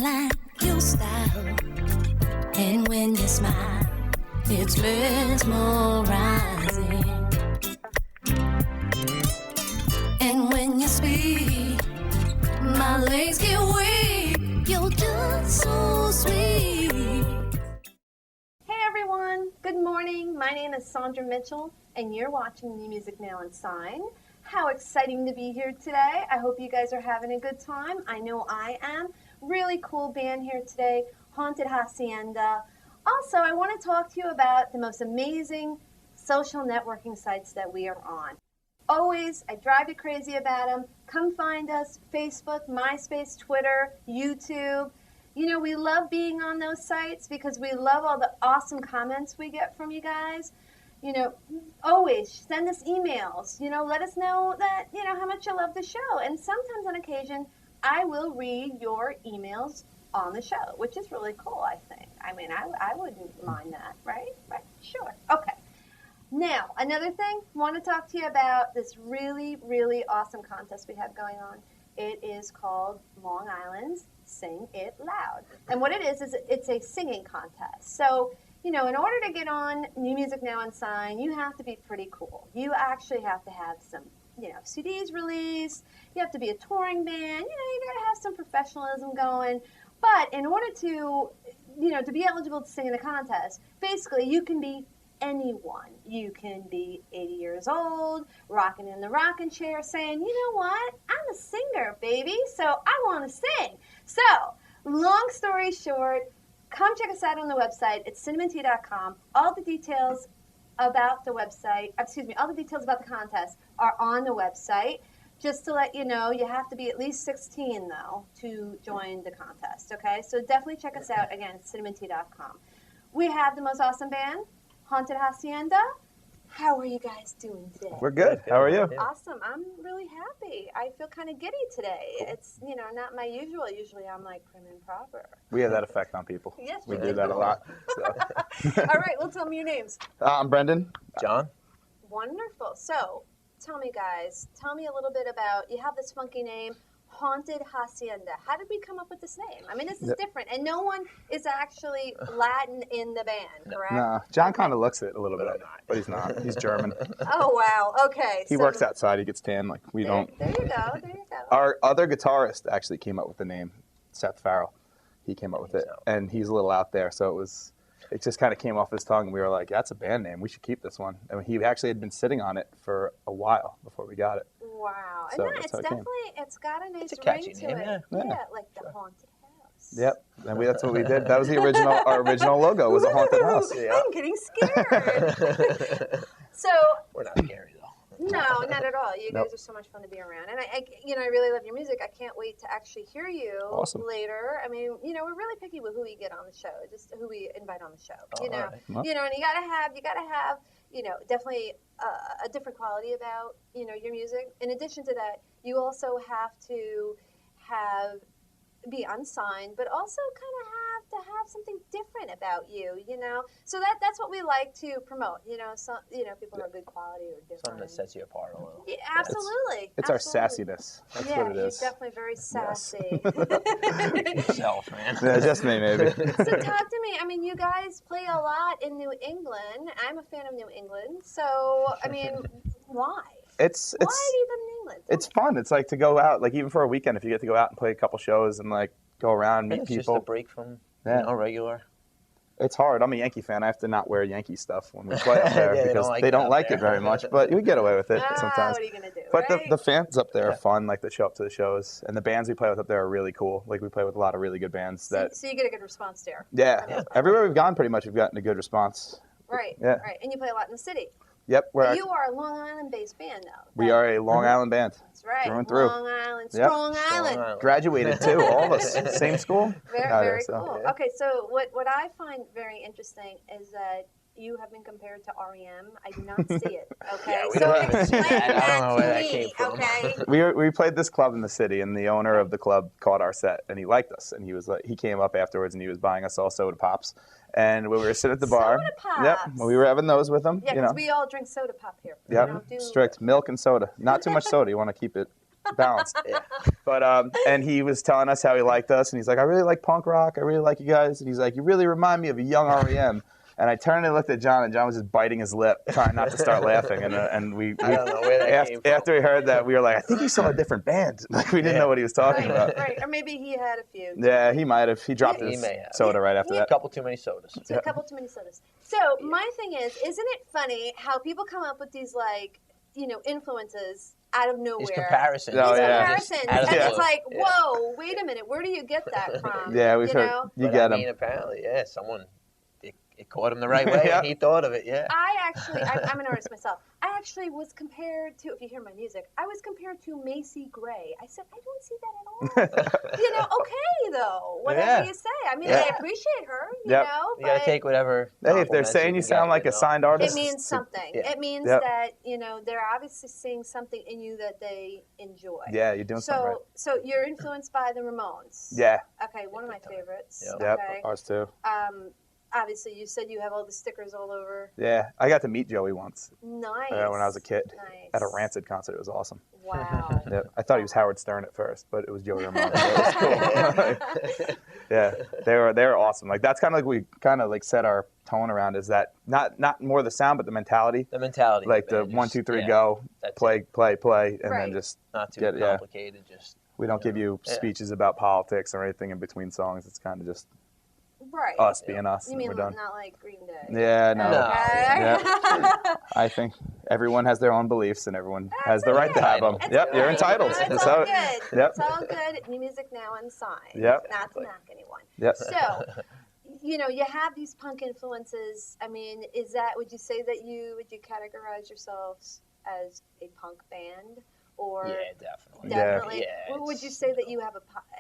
like your style. And when you smile, it's mesmerizing. And when you speak, my legs get weak. You're just so sweet. Hey everyone, good morning. My name is Sondra Mitchell, and you're watching New Music Now Unsigned. How exciting to be here today. I hope you guys are having a good time. I know I am. Really cool band here today, Haunted Hacienda. Also, I want to talk to you about the most amazing social networking sites that we are on. Always, I drive you crazy about them. Come find us, Facebook, MySpace, Twitter, YouTube. You know, we love being on those sites because we love all the awesome comments we get from you guys. You know, always send us emails. You know, let us know that, you know, how much you love the show. And sometimes on occasion, I will read your emails on the show, which is really cool, I think. I mean, I wouldn't mind that, right? Right? Sure. Okay. Now, another thing, I want to talk to you about this really, really awesome contest we have going on. It is called Long Island's Sing It Loud. And what it is it's a singing contest. So, you know, in order to get on New Music Now Unsigned, you have to be pretty cool. You actually have to have some, you know, CDs released. You have to be a touring band. You know, you got to have some professionalism going. But in order to, you know, to be eligible to sing in the contest, basically you can be anyone. You can be 80 years old, rocking in the rocking chair, saying, you know what, I'm a singer, baby, so I want to sing. So, long story short, come check us out on the website. It's cinnamontea.com. All the details about the website, all the details about the contest are on the website. Just to let you know, you have to be at least 16, though, to join the contest, okay? So definitely check us out, again, cinnamontea.com. We have the most awesome band, Haunted Hacienda. How are you guys doing today? We're good. How are you? Awesome. I'm really happy. I feel kind of giddy today. Cool. It's, you know, not my usual. Usually I'm like prim and proper. We have that effect on people. Yes, we do that a lot. So. All right, well, tell me your names. I'm Brendan. John. Wonderful. So, tell me, guys, tell me a little bit about, you have this funky name, Haunted Hacienda. How did we come up with this name? I mean, this is different, and no one is actually Latin in the band, correct? No, John kind of looks it a little bit, but he's not. He's German. Oh, wow. Okay. He works outside. He gets tan like we don't. There you go. There you go. Our other guitarist actually came up with the name, Seth Farrell. He came up with it, and he's a little out there, so it just kind of came off his tongue. We were like, that's a band name. We should keep this one. And he actually had been sitting on it for a while before we got it. Wow. So and it's definitely, it's got a nice catchy ring to name, it. yeah. Like the haunted house. Yep. And that's what we did. That was the original, our original logo was a haunted house. Yeah. I'm getting scared. So. We're not scary, though. No, not at all. You guys are so much fun to be around. And I really love your music. I can't wait to actually hear you later. I mean, you know, we're really picky with who we get on the show, just who we invite on the show. You know, and you gotta have, you know, definitely a different quality about, you know, your music. In addition to that, you also have to be unsigned, but also kind of have to have something different about you, you know. So that's what we like to promote, you know. So, you know, people are good quality or different. Something that sets you apart a little. Yeah, absolutely. It's our sassiness. That's what it is. He's definitely very sassy. Yourself, man. Yeah, just me, maybe. So talk to me. I mean, you guys play a lot in New England. I'm a fan of New England. So, I mean, why? Why do you live in England? It's fun. It's like to go out, like even for a weekend, if you get to go out and play a couple shows and like go around, meet people. It's just a break from regular. It's hard. I'm a Yankee fan. I have to not wear Yankee stuff when we play up there because they don't like it very much. But we get away with it sometimes. What are you gonna do? But the fans up there are fun. Like they show up to the shows, and the bands we play with up there are really cool. Like we play with a lot of really good bands. So you get a good response there. Yeah. Everywhere we've gone, pretty much, we've gotten a good response. Right. Yeah. Right. And you play a lot in the city. Yep. You are a Long Island-based band, though. We are a Long Island band. That's right. Through and through. Long Island. Strong Island. Graduated, too, all of us. Same school. Very cool. Yeah. Okay, so what I find very interesting is that you have been compared to R.E.M. I do not see it, okay? So explain that to me, okay? We played this club in the city, and the owner of the club caught our set, and he liked us. And he came up afterwards, and he was buying us all soda pops. And when we were sitting at the bar, we were having those with him. Yeah, because we all drink soda pop here. Yep, strict milk and soda. Not too much soda. You want to keep it balanced. But and he was telling us how he liked us, and he's like, I really like punk rock. I really like you guys. And he's like, you really remind me of a young REM. And I turned and looked at John, and John was just biting his lip, trying not to start laughing. And we I don't know where that came from. after we heard that, we were like, I think he saw a different band. Like we didn't know what he was talking about. Right, or maybe he had a few. Yeah, he might have. He dropped He his may have. soda right after A that. couple too many sodas. So a couple too many sodas. So my thing is, isn't it funny how people come up with these like, influences out of nowhere? These comparisons. Oh, These yeah. comparisons, Out of and the it's blue. like, whoa, wait a minute, where do you get that from? Yeah, we've you heard. know? You But get I him. mean, apparently, someone it caught him the right way, Yeah. and he thought of it. Yeah. I'm an artist myself. I actually was compared to, if you hear my music, I was compared to Macy Gray. I said, I don't see that at all. Okay, though, whatever Yeah. you say. I mean, Yeah. I appreciate her, Yep. know, You gotta but take whatever. Hey, if they're compliments saying you can sound get, like a signed it artist, means something. Yeah. It means Yep. that, they're obviously seeing something in you that they enjoy. Yeah, you're doing something right. So you're influenced by the Ramones. Yeah. Okay, one of my favorites. Yep. Yep. Okay. Ours too. Obviously, you said you have all the stickers all over. Yeah, I got to meet Joey once Nice. when I was a kid Nice. at a Rancid concert. It was awesome. Wow. Yeah, I thought he was Howard Stern at first, but it was Joey Ramone. It was cool. Yeah, they were awesome. Like that's kind of like we kind of like set our tone around. Is that not more the sound, but the mentality? The mentality. Like the man, 1, 2, 3, yeah, go, that's play, it. play, and Right. then just Not too get- yeah. complicated. Just we don't give you Yeah. speeches about politics or anything in between songs. It's kind of just Right. us being us, You and mean we're done. not like Green Day? Yeah, no. No. Okay. I think everyone has their own beliefs, and everyone has the right to have them. It's Yep, okay. you're entitled. It's That's all how- good. Yep. It's all good. New music now unsigned. Yep. Not to knock anyone. Yep. So, you have these punk influences. I mean, would you say that would you categorize yourselves as a punk band? Or yeah, definitely. definitely. Yeah, Well, would it's- you say that you have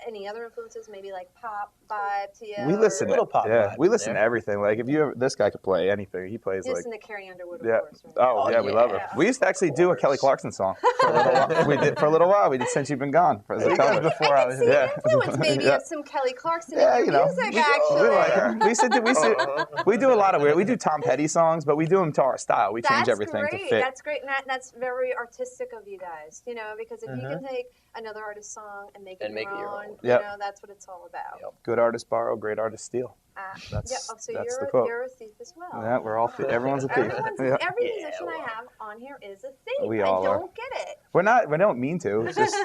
any other influences, maybe like pop vibe to you? We listen. A little pop Yeah, vibe we in listen to there. everything. Like if this guy could play anything. He plays You like. listen to Carrie Underwood, of Yeah. course, right? Oh, yeah, we love her. yeah. We used to actually do a Kelly Clarkson song for a little while. We did for a little while. We did Since You've Been Gone. For as a cover. Before I I can was see Yeah. the influence maybe Yeah. of some Kelly Clarkson Yeah, in you your know, music, we actually. like her. We do a lot of weird. We do Tom Petty songs, but we do them to our style. We change That's everything great. to fit. That's great. And that's very artistic of you guys, because if you Mm-hmm. can take another artist's song and make it, And make it your your own, own. Yep. that's what it's all about. Yep. Good artists borrow, great artists steal. That's- yeah. Oh, so that's the you're quote. you're a thief as well. Yeah, we're all. Everyone's a thief. Yeah. Every Yeah, musician I well. have on here is a thief. We I all are. don't get it. We're not. We don't mean to. It's just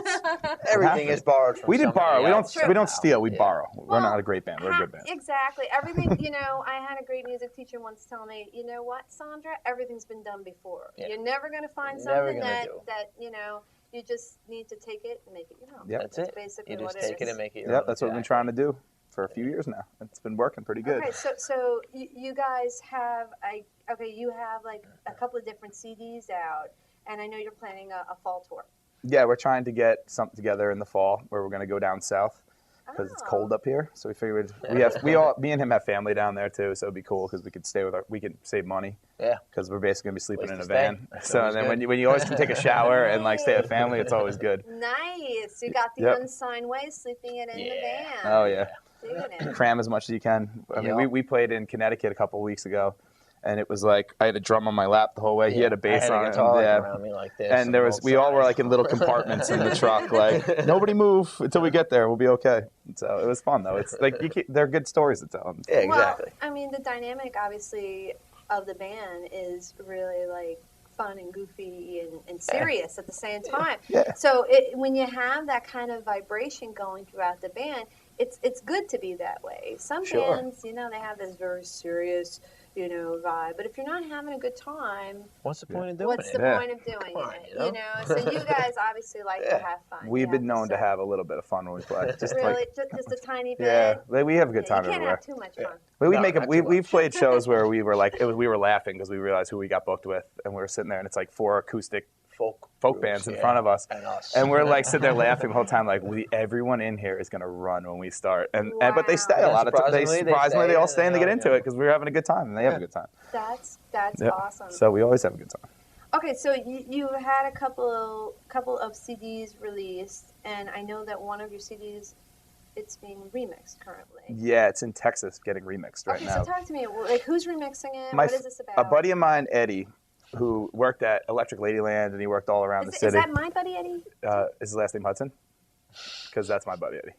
Everything is borrowed from we did somebody borrow. We else. don't. We don't steal. We Yeah. borrow. We're Well, not a great band. We're a good band. Exactly. Everything, I had a great music teacher once tell me, you know what, Sondra, everything's been done before. Yeah. You're never going to find Never something gonna that, do. that, you just need to take it and make it your own. Yep. That's That's it. basically You just what it take it is. and make it your Yep, own. that's what we've been trying to do for a few years now. It's been working pretty good. Okay, so you guys have, you have like a couple of different CDs out, and I know you're planning a fall tour. Yeah, we're trying to get something together in the fall where we're going to go down south because it's cold up here. So we figured me and him have family down there too, so it'd be cool because we could save money. Yeah. Because we're basically gonna be sleeping Place in a to stay. van. That's So always then good. when you always can take a shower and like stay with family, it's always good. Nice. You got the Yep. unsigned way, sleeping it in the Yeah. van. Oh yeah, Digging it. cram as much as you can. I mean, Yeah. we played in Connecticut a couple of weeks ago, and it was like I had a drum on my lap the whole way. He had a bass I on had a it. guitar Yeah. around me like this. And there was, we all were like in little compartments in the truck, like nobody move until we get there. We'll be okay. So it was fun though. It's like they're good stories to tell. Yeah, exactly. Well, I mean, the dynamic obviously of the band is really like fun and goofy and serious at the same time. Yeah. So when you have that kind of vibration going throughout the band, it's good to be that way. Some Sure. bands, they have this very serious, vibe. But if you're not having a good time, What's the point of doing what's it? the Yeah. point of doing Come on, it? So you guys obviously like to Yeah. have fun. We've You been known to so- have a little bit of fun when we play. Just really like, just a tiny bit. yeah, like, we have a good Yeah, time you can't everywhere. have too much fun. We No, make not we too we've much. played shows where we were like we were laughing because we realized who we got booked with, and we were sitting there, and it's like 4 acoustic folk Groups, bands in yeah. front of us, And us. and we're like sitting there laughing the whole time, like everyone in here is gonna run when we start, and but they stay a Wow. lot of times. Surprisingly, They all stay and they get yeah. into it because we're having a good time and they have a good time. That's Yep. awesome. So we always have a good time. Okay, so you had a couple of CDs released, and I know that one of your CDs, it's being remixed currently. Yeah, it's in Texas getting remixed right Okay, now. so talk to me. Like, who's remixing it? My What is f- this about? A buddy of mine, Eddie, who worked at Electric Ladyland and he worked all around the Is city. that my buddy Eddie? Is his last name Hudson? because that's my buddy Eddie.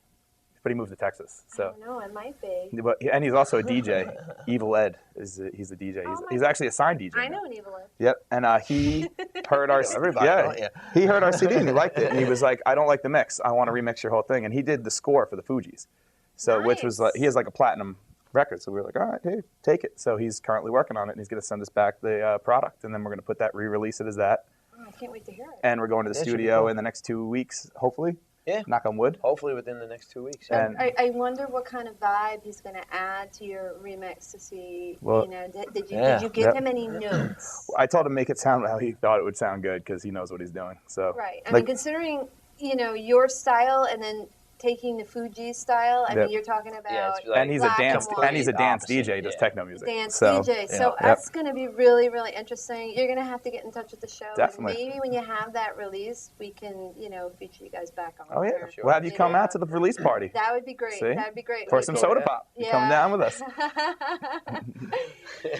But he moved to Texas, I so. don't know, it might be. And he's also a DJ. Evil Ed he's a DJ. He's actually a signed DJ. I now. know an Evil Ed. Yep, and he heard our Everybody, don't you? he heard our CD and he liked it, and he was like, "I don't like the mix. I want to remix your whole thing." And he did the score for the Fugees, so which was like he has like a platinum record. So we were like, "All right, dude, take it." So he's currently working on it, and he's going to send us back the product, and then we're going to put that re-release it as that. Oh, I can't wait to hear it. And we're going to the That should be studio cool. in the next 2 weeks, hopefully. Yeah. Knock on wood. Hopefully within the next 2 weeks. And- I wonder what kind of vibe he's going to add to your remix to see, Well, did you Yep. give him any notes? I told him make it sound how he thought it would sound good because he knows what he's doing. So Right. I like, mean, considering, your style and then taking the Fuji style, I mean, Yep. you're talking about Yeah, it's like and he's a black dance and white. and he's a dance Opposite, DJ. He does yeah. techno music. dance so, DJ. yeah. So Yep. that's going to be really, really interesting. You're going to have to get in touch with the show. Definitely. And maybe when you have that release, we can, feature you guys back on. Oh yeah, there. Sure. we'll have you come out to the release party That would be great. See? That would be great. for We some could- soda pop. You come Yeah. down with us.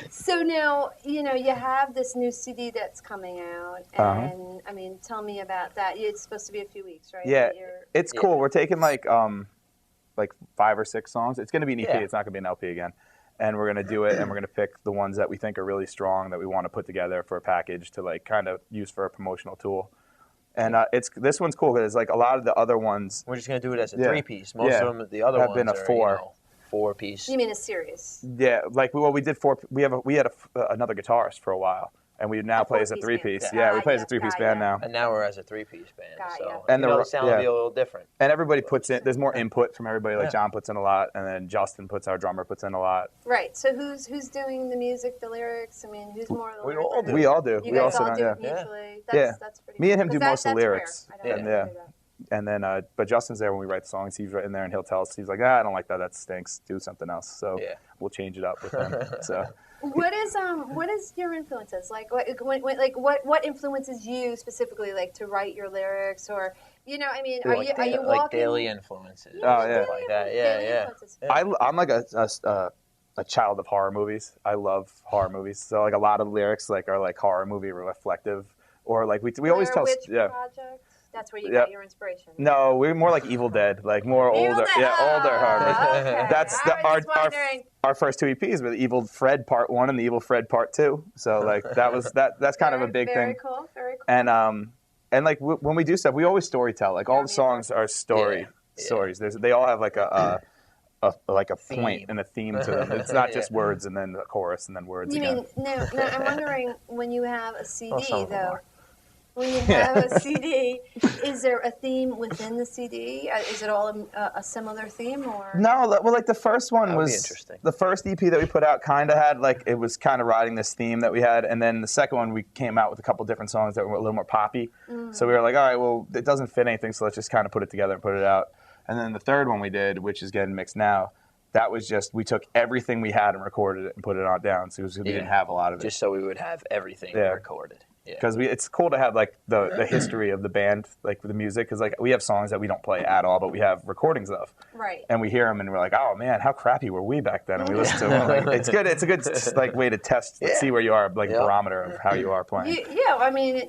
So now, you have this new CD that's coming out, and I mean, tell me about that. It's supposed to be a few weeks, right? Yeah, That you're- it's cool. We're taking like 5 or 6 songs. It's going to be an EP. Yeah. It's not going to be an LP again. And we're going to do it, and we're going to pick the ones that we think are really strong that we want to put together for a package to like kind of use for a promotional tool. And this one's cool because like a lot of the other ones We're just going to do it as a Yeah. 3-piece. Most Yeah. of them, the other Have ones been a are, 4. 4-piece. You mean a series? Yeah, like we did 4. We had another guitarist for a while, and we now play as a 4-piece 3-piece. band. Yeah, we play as Got a 3-piece ya. band now. And now we're as a 3-piece band. Got So ya. And the the sound will yeah. be a little different. And everybody puts in. There's more input from everybody. Like Yeah. John puts in a lot, and then Justin our drummer puts in a lot. Right. So who's doing the music, the lyrics? I mean, who's more of the We lyric all do. We all do. You we guys all all sit do on, it yeah. mutually. Yeah. That's pretty Me and cool. him do 'Cause most of the that's rare. lyrics. I don't And, know yeah. do that. And then, but Justin's there when we write the songs. He's right in there, and he'll tell us. He's like, I don't like that. That stinks. Do something else. So Yeah. we'll change it up with him. So What is your influences like? What influences you specifically, like to write your lyrics, or I mean, are you like walking daily influences. Oh, and yeah. Stuff like that. Yeah, daily yeah. influences? I'm like a child of horror movies. I love horror movies. So like a lot of lyrics are like horror movie reflective, or like we always tell. Blair Witch Yeah. Project? That's where you Yep. got your inspiration. No, we're more like Evil Dead, like more Evil older. Dead. Yeah, older horror movies. Okay. That's I was just wondering. our first 2 EPs with Evil Fred Part 1 and the Evil Fred Part 2. So like that's kind of a big very thing. Cool. Very cool. And like when we do stuff, we always storytell. Like all Yeah, the me songs are Yeah. stories. They all have like a point Theme. and a theme to them. It's not Yeah. just words and then the chorus and then words You again. mean no? I'm wondering when you have a CD Well, some of them though. are. When you have a CD, is there a theme within the CD? Is it all a similar theme, or No, well, like the first one That would be was interesting. the first EP that we put out. Kind of had like it was kind of riding this theme that we had, and then the second one we came out with a couple different songs that were a little more poppy. So we were like, all right, well, it doesn't fit anything, so let's just kind of put it together and put it out. And then the third one we did, which is getting mixed now, that was just we took everything we had and recorded it and put it on down. So we didn't have a lot of it. Just so we would have everything Yeah. recorded. Yeah. Because it's cool to have like the history of the band, like the music, because like we have songs that we don't play at all, but we have recordings of, right? and we hear them and we're like, oh man, how crappy were we back then? And we listen to them. Like, it's good. It's a good like way to test, Yeah. see where you are, like Yeah. barometer of how you are playing. Yeah, I mean,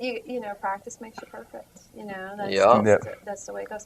practice makes you perfect. That's, Yeah. that's the way it goes.